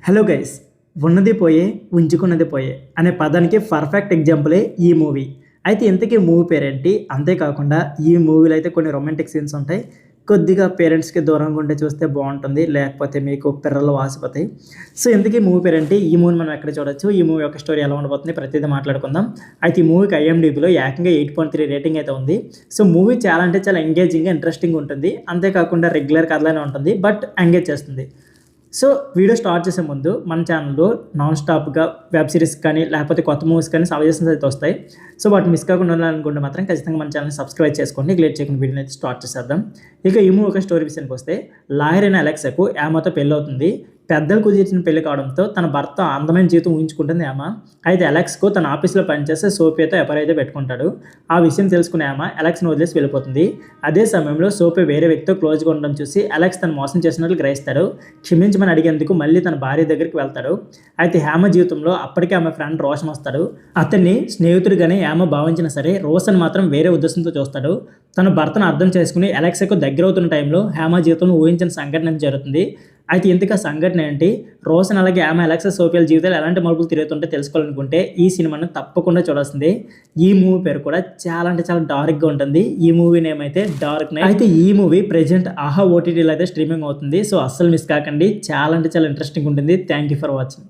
Hello guys, ఉన్నది పోయే ఉంచుకున్నది పోయే అనే పదానికి పర్ఫెక్ట్ ఎగ్జాంపులే ఈ మూవీ. అయితే ఇంతకీ మూవీ పేరేంటి? అంతేకాకుండా ఈ మూవీలో అయితే కొన్ని రొమాంటిక్ సీన్స్ ఉంటాయి. కొద్దిగా పేరెంట్స్కి దూరంగా ఉంటే చూస్తే బాగుంటుంది, లేకపోతే మీకు పిర్రలు వాసిపోతాయి. సో ఇంతకీ మూవీ పేరేంటి? ఈ మూవీని మనం ఎక్కడ చూడొచ్చు, ఈ మూవీ యొక్క స్టోరీ ఎలా ఉండబోతుంది, ప్రతిదీ మాట్లాడుకుందాం. అయితే ఈ మూవీకి ఐఎండిబిలో ఏకంగా 8.3 రేటింగ్ అయితే ఉంది. సో మూవీ చాలా అంటే చాలా ఎంగేజింగ్గా ఇంట్రెస్టింగ్ ఉంటుంది. అంతేకాకుండా రెగ్యులర్ కథలానే ఉంటుంది, బట్ ఎంగేజ్ చేస్తుంది. సో వీడియో స్టార్ట్ చేసే ముందు మన ఛానల్లో నాన్ స్టాప్గా వెబ్ సిరీస్ కానీ లేకపోతే కొత్త మూవీస్ కానీ సజెషన్స్ అయితే వస్తాయి. సో వాటి మిస్ కాకుండా ఉండాలనుకుంటే మాత్రం ఖచ్చితంగా మన ఛానల్ని సబ్స్క్రైబ్ చేసుకోండి. లేట్ చేయకుండా వీడియోని అయితే స్టార్ట్ చేసేద్దాం. ఇక ఈ మూవీ ఒక స్టోరీ విషయానికి వస్తే, లాయర్ అయిన అలెక్సాకు యామాతో పెళ్ళి అవుతుంది. పెద్దలు కుదిర్చిన పెళ్లి కావడంతో తన భర్త అందమైన జీవితం ఊహించుకుంటుంది యామ. అయితే అలెక్స్కు తన ఆఫీస్లో పనిచేసే సోఫియాతో ఎపరైతే పెట్టుకుంటాడు. ఆ విషయం తెలుసుకునే యామ అలెక్స్ని వదిలేసి వెళ్ళిపోతుంది. అదే సమయంలో సోఫియా వేరే వ్యక్తితో క్లోజ్గా ఉండడం చూసి అలెక్స్ తను మోసం చేసినట్లు గ్రహిస్తాడు. క్షమించమని అడిగేందుకు మళ్ళీ తన భార్య దగ్గరికి వెళ్తాడు. అయితే హేమ జీవితంలో అప్పటికే ఆమె ఫ్రెండ్ రోషన్ వస్తాడు. అతన్ని స్నేహితుడిగానే యామ భావించిన సరే రోషన్ మాత్రం వేరే ఉద్దేశంతో చూస్తాడు. తన భర్తను అర్థం చేసుకుని అలెక్సాకు దగ్గర అవుతున్న టైంలో హేమ జీవితంలో ఊహించిన సంఘటన జరుగుతుంది. అయితే ఇంతగా సంఘటన ఏంటి, రోషన్ అలాగే ఆమె అలెక్సా సోఫియాల జీవితాలు ఎలాంటి మలుపులు తిరుగుతుంటే తెలుసుకోవాలనుకుంటే ఈ సినిమాను తప్పకుండా చూడాల్సిందే. ఈ మూవీ పేరు కూడా చాలా అంటే చాలా డార్క్గా ఉంటుంది. ఈ మూవీ నేమ్ అయితే డార్క్ నైట్. అయితే ఈ మూవీ ప్రెజెంట్ ఆహా ఓటీటీలో అయితే స్ట్రీమింగ్ అవుతుంది. సో అస్సలు మిస్ కాకండి, చాలా అంటే చాలా ఇంట్రెస్టింగ్ ఉంటుంది. Thank you for watching.